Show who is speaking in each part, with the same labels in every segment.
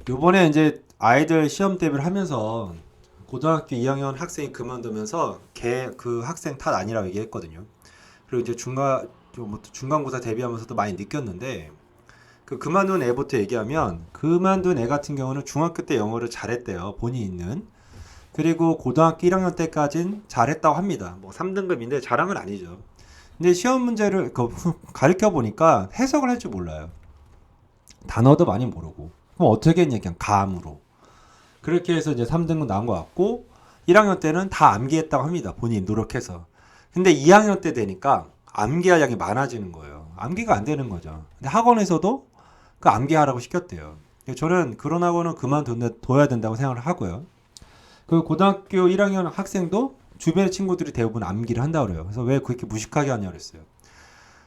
Speaker 1: 요번에 이제 아이들 시험 대비를 하면서 고등학교 2학년 학생이 그만두면서 걔 그 학생 탓 아니라고 얘기했거든요. 그리고 이제 뭐 중간고사 대비하면서도 많이 느꼈는데 그 그만둔 애부터 얘기하면 그만둔 애 같은 경우는 중학교 때 영어를 잘했대요. 본의 있는. 그리고 고등학교 1학년 때까진 잘했다고 합니다. 뭐 3등급인데 자랑은 아니죠. 근데 시험 문제를 가르쳐 보니까 해석을 할 줄 몰라요. 단어도 많이 모르고. 그럼 어떻게 했냐? 그냥 감으로. 그렇게 해서 이제 3등급 나온 것 같고 1학년 때는 다 암기했다고 합니다. 본인이 노력해서. 근데 2학년 때 되니까 암기할 양이 많아지는 거예요. 암기가 안 되는 거죠. 근데 학원에서도 그 암기하라고 시켰대요. 저는 그런 학원은 그만둬야 된다고 생각을 하고요. 그 고등학교 1학년 학생도 주변의 친구들이 대부분 암기를 한다고 그래요. 그래서 왜 그렇게 무식하게 하냐 그랬어요.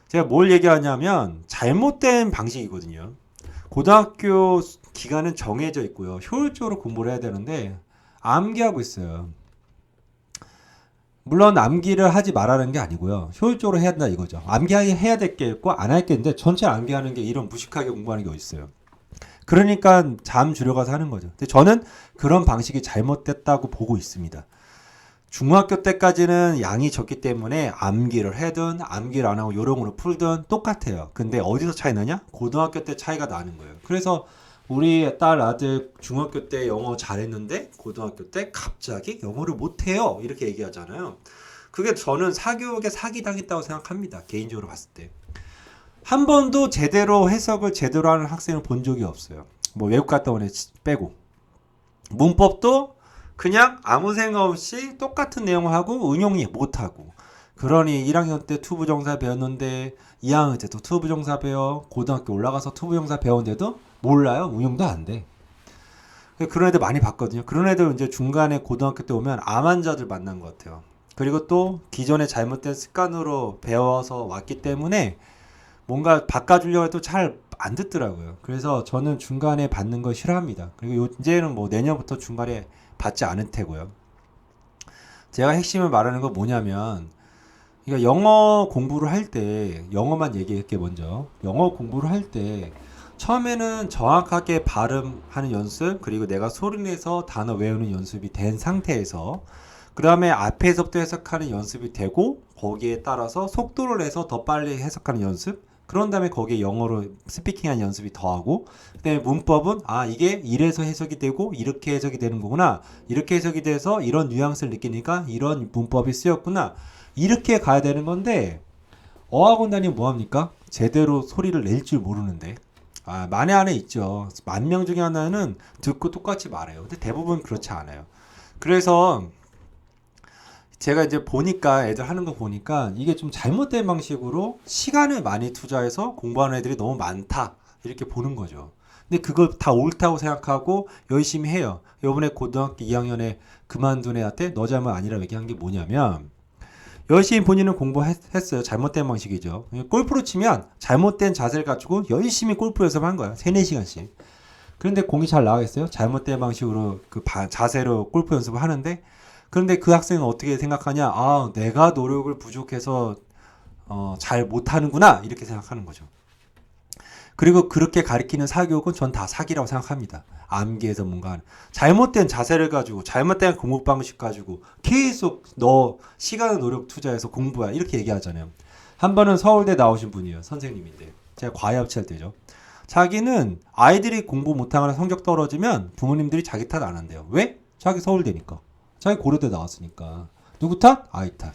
Speaker 1: 제가 뭘 얘기하냐면 잘못된 방식이거든요. 고등학교 기간은 정해져 있고요. 효율적으로 공부를 해야 되는데 암기하고 있어요. 물론 암기를 하지 말라는 게 아니고요. 효율적으로 해야 된다 이거죠. 암기해야 될 게 있고 안 할 게 있는데 전체 암기하는 게 이런 무식하게 공부하는 게 어딨어요. 그러니까 잠 줄여가서 하는 거죠. 근데 저는 그런 방식이 잘못됐다고 보고 있습니다. 중학교 때까지는 양이 적기 때문에 암기를 해든 암기를 안 하고 요령으로 풀든 똑같아요. 근데 어디서 차이 나냐? 고등학교 때 차이가 나는 거예요. 그래서 우리 딸 아들 중학교 때 영어 잘했는데 고등학교 때 갑자기 영어를 못해요. 이렇게 얘기하잖아요. 그게 저는 사교육에 사기당했다고 생각합니다. 개인적으로 봤을 때. 한 번도 제대로 해석을 제대로 하는 학생을 본 적이 없어요. 뭐 외국 갔다 온 애 빼고. 문법도 그냥 아무 생각 없이 똑같은 내용을 하고 응용이 못하고. 그러니 1학년 때 투부정사 배웠는데 2학년 때 또 투부정사 배워. 고등학교 올라가서 투부정사 배웠는데도 몰라요. 응용도 안 돼. 그런 애들 많이 봤거든요. 그런 애들 이제 중간에 고등학교 때 오면 암 환자들 만난 것 같아요. 그리고 또 기존에 잘못된 습관으로 배워서 왔기 때문에 뭔가 바꿔주려고 해도 잘 안 듣더라고요. 그래서 저는 중간에 받는 거 싫어합니다. 그리고 이제는 뭐 내년부터 중간에 받지 않을 테고요. 제가 핵심을 말하는 건 뭐냐면, 그러니까 영어 공부를 할 때, 영어만 얘기할게 먼저. 영어 공부를 할 때, 처음에는 정확하게 발음하는 연습, 그리고 내가 소리내서 단어 외우는 연습이 된 상태에서, 그 다음에 앞에서부터 해석하는 연습이 되고, 거기에 따라서 속도를 내서 더 빨리 해석하는 연습, 그런 다음에 거기에 영어로 스피킹한 연습이 더하고, 그다음에 문법은 아 이게 이래서 해석이 되고 이렇게 해석이 되는 거구나, 이렇게 해석이 돼서 이런 뉘앙스를 느끼니까 이런 문법이 쓰였구나, 이렇게 가야 되는 건데 어학원 다니면 뭐합니까? 제대로 소리를 낼 줄 모르는데. 만에 안에 있죠. 10,000명 중에 하나는 듣고 똑같이 말해요. 근데 대부분 그렇지 않아요. 그래서 제가 이제 보니까 애들 하는 거 보니까 이게 좀 잘못된 방식으로 시간을 많이 투자해서 공부하는 애들이 너무 많다 이렇게 보는 거죠. 근데 그걸 다 옳다고 생각하고 열심히 해요. 요번에 고등학교 2학년에 그만둔 애한테 너 잘못 아니라고 얘기한 게 뭐냐면 열심히 본인은 공부했어요. 잘못된 방식이죠. 골프로 치면 잘못된 자세를 가지고 열심히 골프 연습한 거야. 3, 4시간씩. 그런데 공이 잘 나가겠어요? 잘못된 방식으로 자세로 골프 연습을 하는데, 그런데 그 학생은 어떻게 생각하냐? 아, 내가 노력을 부족해서 잘 못하는구나 이렇게 생각하는 거죠. 그리고 그렇게 가리키는 사교육은 전 다 사기라고 생각합니다. 암기해서 뭔가 잘못된 자세를 가지고 잘못된 공부 방식 가지고 계속 너 시간과 노력 투자해서 공부야 이렇게 얘기하잖아요. 한 번은 서울대 나오신 분이에요. 선생님인데 제가 과외 합치할 때죠. 자기는 아이들이 공부 못하거나 성적 떨어지면 부모님들이 자기 탓 안 한대요. 왜? 자기 서울대니까. 자기 고려대 나왔으니까. 누구 탓? 아이 탓.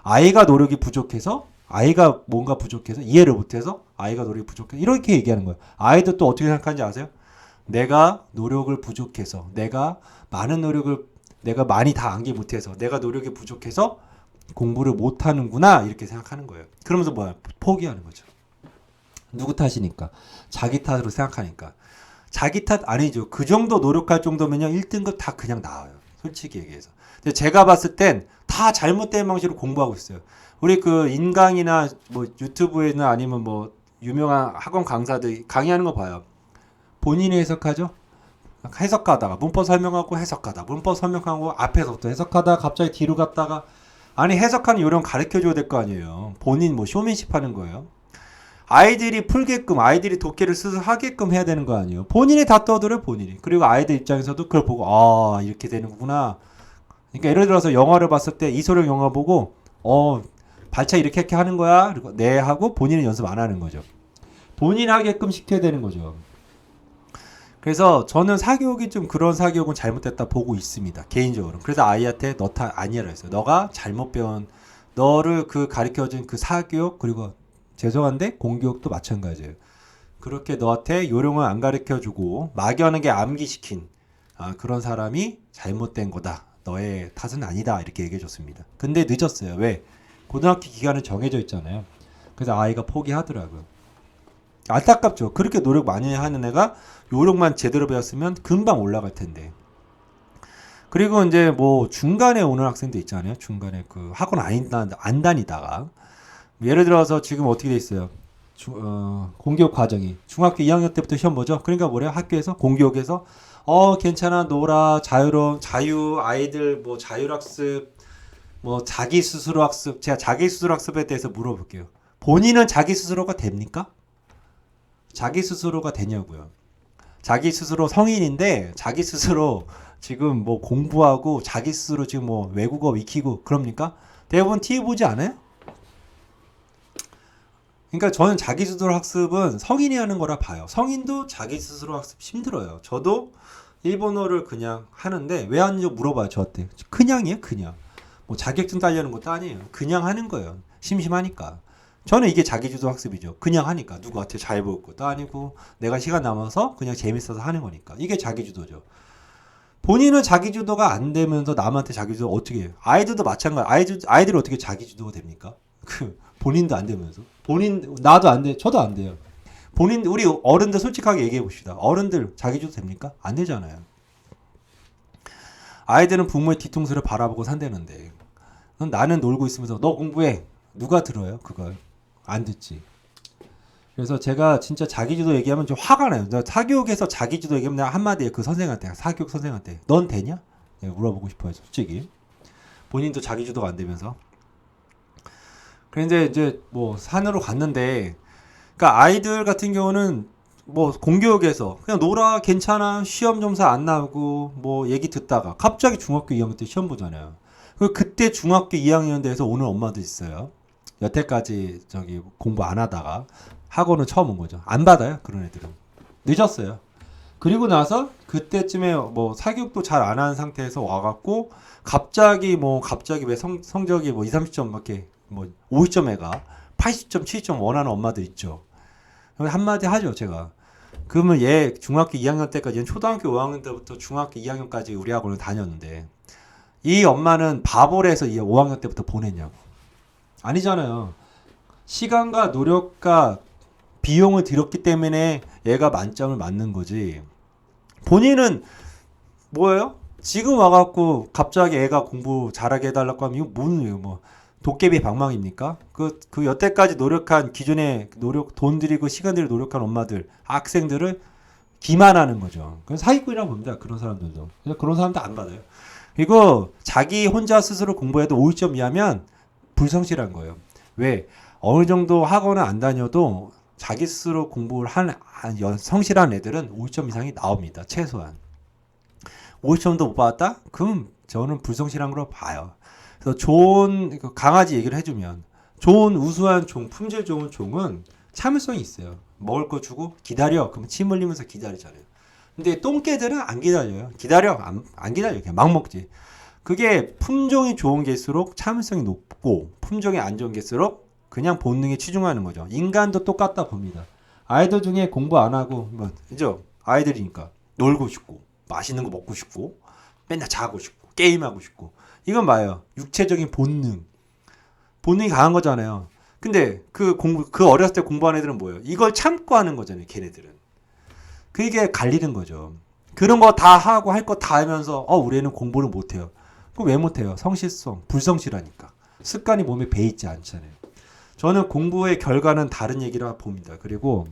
Speaker 1: 아이가 노력이 부족해서, 아이가 뭔가 부족해서, 이해를 못해서 아이가 노력이 부족해서 이렇게 얘기하는 거예요. 아이도 또 어떻게 생각하는지 아세요? 내가 노력을 부족해서, 내가 많이 다 암기 못해서, 내가 노력이 부족해서 공부를 못하는구나 이렇게 생각하는 거예요. 그러면서 뭐야? 포기하는 거죠. 누구 탓이니까. 자기 탓으로 생각하니까. 자기 탓 아니죠. 그 정도 노력할 정도면요 1등급 다 그냥 나와요. 솔직히 얘기해서. 근데 제가 봤을 땐 다 잘못된 방식으로 공부하고 있어요. 우리 그 인강이나 뭐 유튜브에나 아니면 뭐 유명한 학원 강사들 강의하는 거 봐요. 본인이 해석하죠. 해석하다가 문법 설명하고 해석하다 문법 설명하고 앞에서부터 해석하다가 갑자기 뒤로 갔다가, 아니 해석하는 요령 가르쳐 줘야 될 거 아니에요. 본인 뭐 쇼맨십 하는 거예요. 아이들이 풀게끔, 아이들이 독해를 스스로 하게끔 해야 되는 거 아니에요. 본인이 다 떠들어요, 본인이. 그리고 아이들 입장에서도 그걸 보고, 아, 이렇게 되는구나. 그러니까 예를 들어서 영화를 봤을 때 이소룡 영화 보고, 발차 이렇게 하는 거야. 그리고 네 하고 본인은 연습 안 하는 거죠. 본인 하게끔 시켜야 되는 거죠. 그래서 저는 사교육이 좀 그런 사교육은 잘못됐다 보고 있습니다. 개인적으로. 그래서 아이한테 너 탓 아니라 했어요. 너가 잘못 배운 너를 그 가르쳐준 그 사교육 그리고 죄송한데 공교육도 마찬가지예요. 그렇게 너한테 요령을 안 가르쳐주고 막연하게 암기시킨 그런 사람이 잘못된 거다. 너의 탓은 아니다. 이렇게 얘기해줬습니다. 근데 늦었어요. 왜? 고등학교 기간은 정해져 있잖아요. 그래서 아이가 포기하더라고요. 안타깝죠. 그렇게 노력 많이 하는 애가 요령만 제대로 배웠으면 금방 올라갈 텐데. 그리고 이제 뭐 중간에 오는 학생도 있잖아요. 중간에 그 학원 안 다니다가 예를 들어서 지금 어떻게 돼 있어요? 공교육 과정이 중학교 2학년 때부터 시험 보죠. 그러니까 뭐래요? 학교에서 공교육에서 괜찮아 놀아 자유 아이들 뭐 자율학습 뭐 자기 스스로 학습 제가 자기 스스로 학습에 대해서 물어볼게요. 본인은 자기 스스로가 됩니까? 자기 스스로가 되냐고요. 자기 스스로 성인인데 자기 스스로 지금 뭐 공부하고 자기 스스로 지금 뭐 외국어 익히고 그럽니까? 대부분 TV 보지 않아요? 그러니까 저는 자기 스스로 학습은 성인이 하는 거라 봐요. 성인도 자기 스스로 학습 힘들어요. 저도 일본어를 그냥 하는데 왜 하는지 물어봐요. 저한테. 그냥이에요. 그냥. 뭐 자격증 따려는 것도 아니에요. 그냥 하는 거예요. 심심하니까. 저는 이게 자기주도 학습이죠. 그냥 하니까. 누구한테 잘 배울 것도 아니고 내가 시간 남아서 그냥 재밌어서 하는 거니까. 이게 자기주도죠. 본인은 자기주도가 안 되면서 남한테 자기주도 어떻게 해요? 아이들도 마찬가지. 아이들이 어떻게 자기주도가 됩니까? 본인도 안 되면서. 나도 안 돼. 저도 안 돼요. 우리 어른들 솔직하게 얘기해 봅시다. 어른들 자기주도 됩니까? 안 되잖아요. 아이들은 부모의 뒤통수를 바라보고 산다는데 나는 놀고 있으면서 너 공부해. 누가 들어요? 그걸. 안 듣지. 그래서 제가 진짜 자기주도 얘기하면 좀 화가 나요. 사교육에서 자기주도 얘기하면 내가 한마디에 그 선생한테, 사교육 선생한테 넌 되냐? 물어보고 싶어요. 솔직히. 본인도 자기주도가 안 되면서. 그런데 이제 뭐 산으로 갔는데 그러니까 아이들 같은 경우는 뭐 공교육에서 그냥 놀아 괜찮아 시험 점수 안 나오고 뭐 얘기 듣다가 갑자기 중학교 2학년 때 시험 보잖아요. 그때 중학교 2학년 돼서 오는 엄마도 있어요. 여태까지 공부 안 하다가 학원은 처음 온 거죠. 안 받아요 그런 애들은. 늦었어요. 그리고 나서 그때쯤에 뭐 사교육도 잘 안 하는 상태에서 와갖고 갑자기 왜 성적이 뭐 2, 30점 밖에 뭐 50점 애가 80점, 70점 원하는 엄마들 있죠. 한마디 하죠, 제가. 그러면 얘 중학교 2학년 때까지, 얘는 초등학교 5학년 때부터 중학교 2학년까지 우리 학원을 다녔는데, 이 엄마는 바보를 해서 얘 5학년 때부터 보냈냐고. 아니잖아요. 시간과 노력과 비용을 들였기 때문에 얘가 만점을 맞는 거지. 본인은 뭐예요? 지금 와갖고 갑자기 애가 공부 잘하게 해달라고 하면 이거 뭐 도깨비 방망입니까? 그 여태까지 노력한 기존에 돈 들이고 시간 들이고 노력한 엄마들, 학생들을 기만하는 거죠. 그래서 사기꾼이라고 봅니다. 그런 사람들도. 그래서 그런 사람도 안 받아요. 그리고 자기 혼자 스스로 공부해도 50점 이하면 불성실한 거예요. 왜? 어느 정도 학원을 안 다녀도 자기 스스로 공부를 성실한 애들은 50점 이상이 나옵니다. 최소한. 50점도 못 받았다? 그럼 저는 불성실한 걸로 봐요. 그래서 좋은 강아지 얘기를 해주면 좋은 우수한 품질 좋은 종은 참을성이 있어요. 먹을 거 주고 기다려. 그럼 침 흘리면서 기다리잖아요. 근데 똥개들은 안 기다려요. 안 기다려. 그냥 막 먹지. 그게 품종이 좋은 개일수록 참을성이 높고 품종이 안 좋은 개일수록 그냥 본능에 치중하는 거죠. 인간도 똑같다 봅니다. 아이들 중에 공부 안 하고 그죠? 아이들이니까 놀고 싶고 맛있는 거 먹고 싶고 맨날 자고 싶고 게임하고 싶고 이건 뭐예요? 육체적인 본능이 강한 거잖아요. 근데 그 어렸을 때 공부한 애들은 뭐예요? 이걸 참고 하는 거잖아요. 걔네들은. 그게 갈리는 거죠. 그런 거 다 하고 할 거 다 하면서 우리 애는 공부를 못해요. 그럼 왜 못해요? 성실성, 불성실하니까. 습관이 몸에 배있지 않잖아요. 저는 공부의 결과는 다른 얘기라 봅니다. 그리고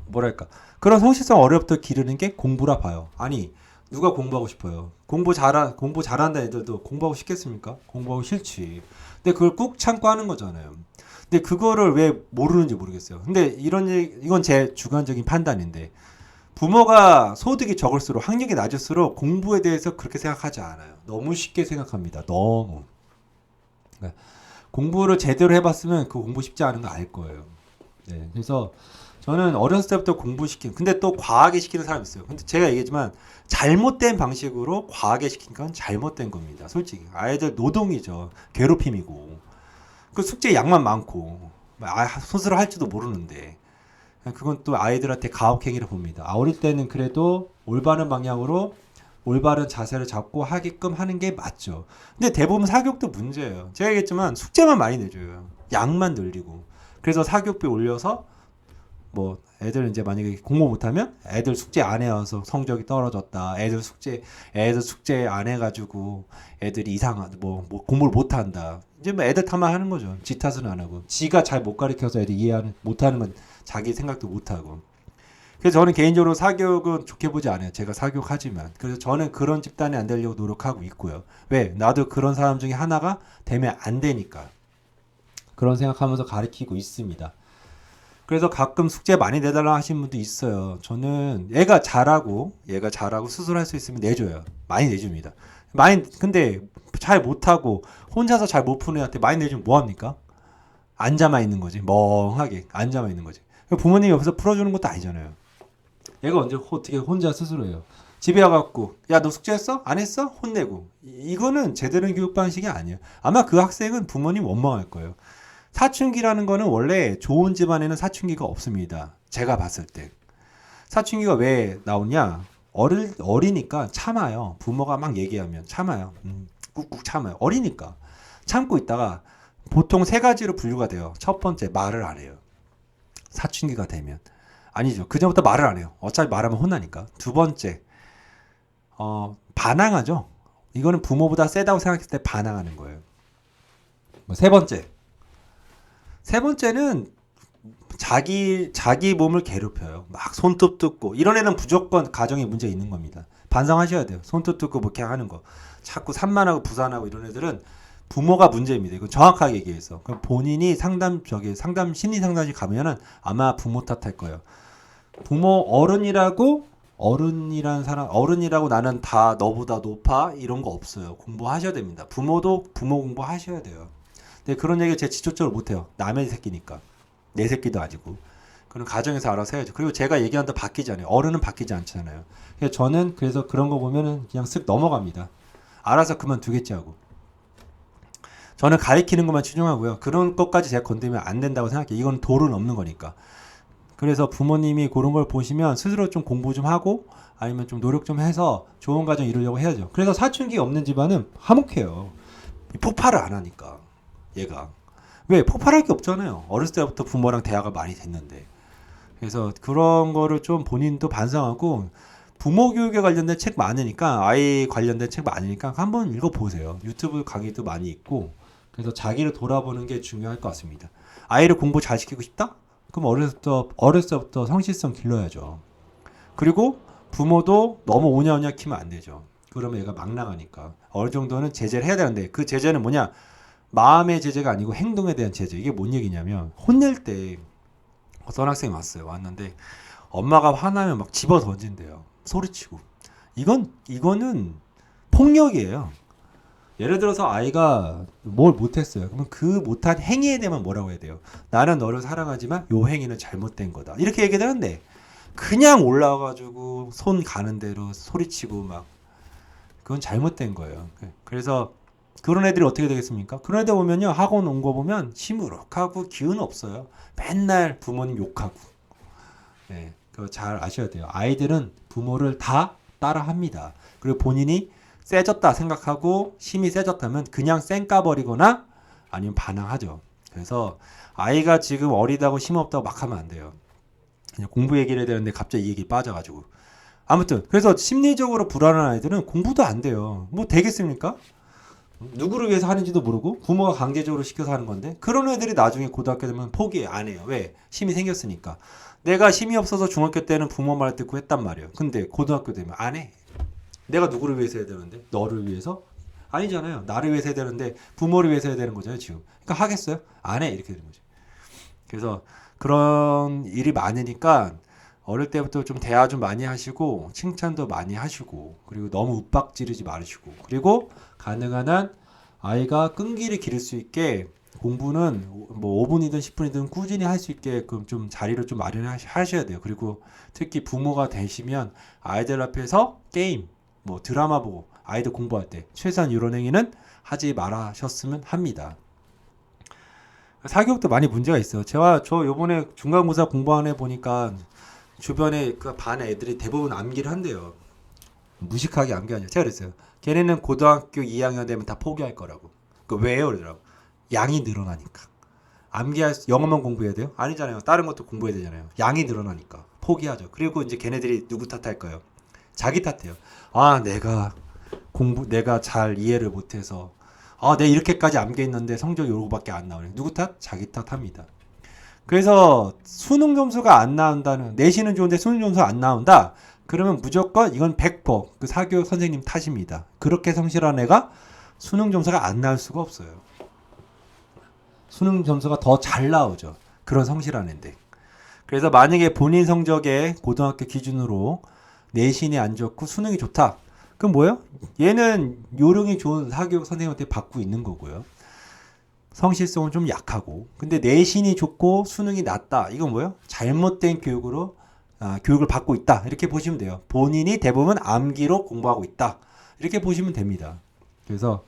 Speaker 1: 뭐랄까 그런 성실성 어려부터 기르는 게 공부라 봐요. 아니 누가 공부하고 싶어요? 공부 잘한다 애들도 공부하고 싶겠습니까? 공부하고 싫지. 근데 그걸 꾹 참고 하는 거잖아요. 근데 그거를 왜 모르는지 모르겠어요. 근데 이건 제 주관적인 판단인데 부모가 소득이 적을수록 학력이 낮을수록 공부에 대해서 그렇게 생각하지 않아요. 너무 쉽게 생각합니다. 너무. 그러니까 공부를 제대로 해봤으면 그 공부 쉽지 않은 거 알 거예요. 네, 그래서 저는 어렸을 때부터 공부시킨 근데 또 과하게 시키는 사람이 있어요. 근데 제가 얘기했지만 잘못된 방식으로 과하게 시킨 건 잘못된 겁니다. 솔직히 아이들 노동이죠. 괴롭힘이고 그 숙제 양만 많고 스스로 할지도 모르는데 그건 또 아이들한테 가혹행위를 봅니다. 어릴 때는 그래도 올바른 방향으로 올바른 자세를 잡고 하게끔 하는 게 맞죠. 근데 대부분 사교육도 문제예요. 제가 얘기했지만 숙제만 많이 내줘요. 양만 늘리고. 그래서 사교육비 올려서 뭐 애들 이제 만약에 공부 못하면 애들 숙제 안 해와서 성적이 떨어졌다. 애들 숙제 안 해가지고 애들이 이상한 뭐 공부를 못한다. 이제 뭐 애들 탓만 하는 거죠. 지 탓은 안 하고. 지가 잘 못 가르쳐서 애들 못하는 건 자기 생각도 못하고. 그래서 저는 개인적으로 사교육은 좋게 보지 않아요. 제가 사교육하지만. 그래서 저는 그런 집단이 안 되려고 노력하고 있고요. 왜? 나도 그런 사람 중에 하나가 되면 안 되니까. 그런 생각하면서 가르치고 있습니다. 그래서 가끔 숙제 많이 내달라 하시는 분도 있어요. 저는 얘가 잘하고 스스로 할 수 있으면 내줘요. 많이 내줍니다. 근데 잘 못하고 혼자서 잘 못 푸는 애한테 많이 내주면 뭐합니까? 앉아만 있는 거지. 멍하게 앉아만 있는 거지. 부모님이 옆에서 풀어주는 것도 아니잖아요. 얘가 어떻게 혼자 스스로 해요. 집에 와갖고 야 너 숙제했어? 안 했어? 혼내고. 이거는 제대로 된 교육 방식이 아니에요. 아마 그 학생은 부모님 원망할 거예요. 사춘기라는 거는 원래 좋은 집안에는 사춘기가 없습니다. 제가 봤을 때. 사춘기가 왜 나오냐? 어리니까 참아요. 부모가 막 얘기하면 참아요. 꾹꾹 참아요. 어리니까. 참고 있다가 보통 세 가지로 분류가 돼요. 첫 번째, 말을 안 해요. 사춘기가 되면. 아니죠. 그전부터 말을 안 해요. 어차피 말하면 혼나니까. 두 번째, 반항하죠. 이거는 부모보다 세다고 생각했을 때 반항하는 거예요. 세 번째는 자기 몸을 괴롭혀요. 막 손톱 뜯고 이런 애는 무조건 가정에 문제 있는 겁니다. 반성하셔야 돼요. 손톱 뜯고 뭐 이렇게 하는 거. 자꾸 산만하고 부산하고 이런 애들은 부모가 문제입니다. 이건 정확하게 얘기해서. 그럼 본인이 심리 상담실 가면은 아마 부모 탓할 거예요. 어른이라고 나는 다 너보다 높아 이런 거 없어요. 공부하셔야 됩니다. 부모도 부모 공부하셔야 돼요. 근데 그런 얘기를 제가 직접적으로 못해요. 남의 새끼니까. 내 새끼도 아니고. 그럼 가정에서 알아서 해야죠. 그리고 제가 얘기한다 바뀌지 않아요. 어른은 바뀌지 않잖아요. 저는 그래서 그런 거 보면은 그냥 쓱 넘어갑니다. 알아서 그만두겠지 하고. 저는 가리키는 것만 치중하고요. 그런 것까지 제가 건드리면 안 된다고 생각해요. 이건 도를 넘는 거니까. 그래서 부모님이 그런 걸 보시면 스스로 좀 공부 좀 하고 아니면 좀 노력 좀 해서 좋은 가정 이루려고 해야죠. 그래서 사춘기 없는 집안은 화목해요. 폭발을 안 하니까. 얘가. 왜? 폭발할 게 없잖아요. 어렸을 때부터 부모랑 대화가 많이 됐는데. 그래서 그런 거를 좀 본인도 반성하고 부모 교육에 관련된 책 많으니까 아이 관련된 책 많으니까 한번 읽어보세요. 유튜브 강의도 많이 있고 그래서 자기를 돌아보는 게 중요할 것 같습니다. 아이를 공부 잘 시키고 싶다? 그럼 어렸을 때부터 성실성 길러야죠. 그리고 부모도 너무 오냐오냐 키면 안 되죠. 그러면 얘가 막 나가니까 어느 정도는 제재를 해야 되는데 그 제재는 뭐냐? 마음의 제재가 아니고 행동에 대한 제재. 이게 뭔 얘기냐면 혼낼 때 어떤 학생이 왔는데 엄마가 화나면 막 집어 던진대요. 소리치고. 이거는 폭력이에요. 예를 들어서 아이가 뭘 못했어요. 그러면 그 못한 행위에 대해만 뭐라고 해야 돼요? 나는 너를 사랑하지만 요 행위는 잘못된 거다. 이렇게 얘기를 하는데 그냥 올라와가지고 손 가는 대로 소리치고 막 그건 잘못된 거예요. 그래서 그런 애들이 어떻게 되겠습니까? 그런 애들 보면요. 학원 온 거 보면 시무룩하고 기운 없어요. 맨날 부모님 욕하고. 네, 그거 잘 아셔야 돼요. 아이들은 부모를 다 따라합니다. 그리고 본인이 세졌다 생각하고 힘이 세졌다면 그냥 쌩까버리거나 아니면 반항하죠. 그래서 아이가 지금 어리다고 힘 없다고 막 하면 안 돼요. 그냥 공부 얘기를 해야 되는데 갑자기 이 얘기 빠져가지고. 아무튼 그래서 심리적으로 불안한 아이들은 공부도 안 돼요. 뭐 되겠습니까? 누구를 위해서 하는지도 모르고 부모가 강제적으로 시켜서 하는 건데 그런 애들이 나중에 고등학교 되면 포기 안 해요. 왜? 힘이 생겼으니까. 내가 힘이 없어서 중학교 때는 부모 말 듣고 했단 말이에요. 근데 고등학교 되면 안 해. 내가 누구를 위해서 해야 되는데? 너를 위해서? 아니잖아요. 나를 위해서 해야 되는데 부모를 위해서 해야 되는 거잖아요. 지금. 그러니까 하겠어요? 안 해. 이렇게 되는 거죠. 그래서 그런 일이 많으니까 어릴 때부터 좀 대화 좀 많이 하시고 칭찬도 많이 하시고 그리고 너무 윽박 지르지 마시고 그리고 가능한 한 아이가 끈기를 기를 수 있게 공부는 뭐 5분이든 10분이든 꾸준히 할 수 있게끔 좀 자리를 좀 마련하셔야 돼요. 그리고 특히 부모가 되시면 아이들 앞에서 게임, 뭐 드라마 보고 아이들 공부할 때 최소한 이런 행위는 하지 말아셨으면 합니다. 사교육도 많이 문제가 있어요. 저 요번에 중간고사 공부하는 애 보니까 주변에 그 반 애들이 대부분 암기를 한대요. 무식하게 암기하냐. 제가 그랬어요. 걔네는 고등학교 2학년 되면 다 포기할 거라고. 그 왜요? 그러더라고. 양이 늘어나니까. 영어만 공부해야 돼요? 아니잖아요. 다른 것도 공부해야 되잖아요. 양이 늘어나니까. 포기하죠. 그리고 이제 걔네들이 누구 탓할 거예요? 자기 탓해요. 아, 내가 잘 이해를 못해서. 아, 내가 이렇게까지 암기했는데 성적이 요거밖에 안 나오네. 누구 탓? 자기 탓합니다. 그래서 수능 점수가 안 나온다는, 내신은 좋은데 수능 점수가 안 나온다? 그러면 무조건 이건 100%그 사교육 선생님 탓입니다. 그렇게 성실한 애가 수능 점수가 안 나올 수가 없어요. 수능 점수가 더 잘 나오죠. 그런 성실한 애인데. 그래서 만약에 본인 성적에 고등학교 기준으로 내신이 안 좋고 수능이 좋다. 그럼 뭐예요? 얘는 요령이 좋은 사교육 선생님한테 받고 있는 거고요. 성실성은 좀 약하고. 근데 내신이 좋고 수능이 낮다. 이건 뭐예요? 잘못된 교육을 받고 있다. 이렇게 보시면 돼요. 본인이 대부분 암기로 공부하고 있다. 이렇게 보시면 됩니다. 그래서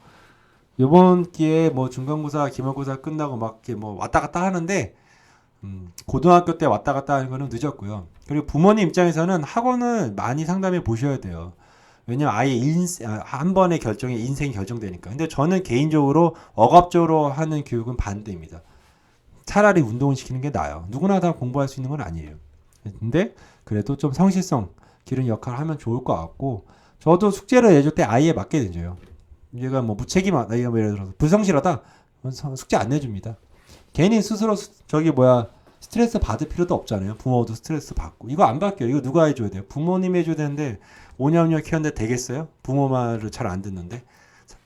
Speaker 1: 이번 기회에 뭐 중간고사, 기말고사 끝나고 막 이렇게 뭐 왔다 갔다 하는데 고등학교 때 왔다 갔다 하는 거는 늦었고요. 그리고 부모님 입장에서는 학원을 많이 상담해 보셔야 돼요. 왜냐면 아예 한 번의 결정에 인생이 결정되니까. 근데 저는 개인적으로 억압적으로 하는 교육은 반대입니다. 차라리 운동을 시키는 게 나아요. 누구나 다 공부할 수 있는 건 아니에요. 근데 그래도 좀 성실성 기른 역할을 하면 좋을 것 같고, 저도 숙제를 내줄 때 아이에 맞게 내줘요. 얘가 뭐 무책임하다, 얘가 뭐 예를 들어서 불성실하다, 숙제 안 내줍니다. 괜히 스스로 스트레스 받을 필요도 없잖아요. 부모도 스트레스 받고. 이거 안 바뀌어요. 이거 누가 해줘야 돼요? 부모님이 해줘야 되는데 5년 키웠는데 되겠어요? 부모 말을 잘 안 듣는데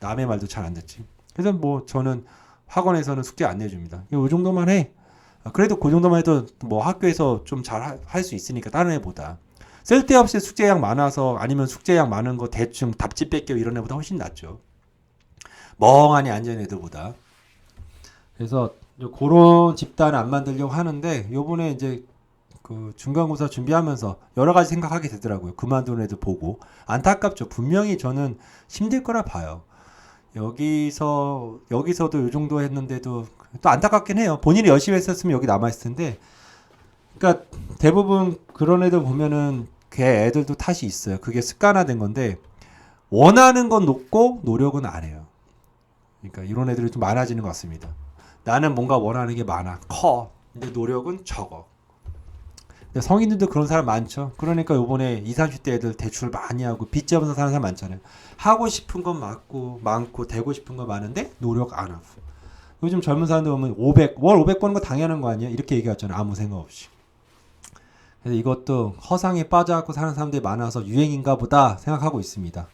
Speaker 1: 남의 말도 잘 안 듣지. 그래서 뭐 저는 학원에서는 숙제 안 내줍니다. 이 정도만 해. 그래도 그 정도만 해도 뭐 학교에서 좀 잘 할 수 있으니까 다른 애보다. 쓸데없이 숙제량 많아서 아니면 숙제량 많은 거 대충 답지 뺏겨 이런 애보다 훨씬 낫죠. 멍하니 앉은 애들보다. 그래서 그런 집단을 안 만들려고 하는데 요번에 이제 그 중간고사 준비하면서 여러 가지 생각하게 되더라고요. 그만둔 애들 보고 안타깝죠. 분명히 저는 힘들 거라 봐요. 여기서도 이 정도 했는데도 또 안타깝긴 해요. 본인이 열심히 했었으면 여기 남아 있을 텐데. 그러니까 대부분 그런 애들 보면은 걔 애들도 탓이 있어요. 그게 습관화된 건데 원하는 건 높고 노력은 안 해요. 그러니까 이런 애들이 좀 많아지는 것 같습니다. 나는 뭔가 원하는 게 많아, 커. 근데 노력은 적어. 근데 성인들도 그런 사람 많죠. 그러니까 요번에 20, 30대 애들 대출 많이 하고 빚 져면서 사는 사람 많잖아요. 하고 싶은 건 많고 되고 싶은 건 많은데 노력 안 하고. 요즘 젊은 사람들 보면 월 500 버는 거 당연한 거 아니야? 이렇게 얘기하잖아요. 아무 생각 없이. 그래서 이것도 허상에 빠져갖고 사는 사람들이 많아서 유행인가 보다 생각하고 있습니다.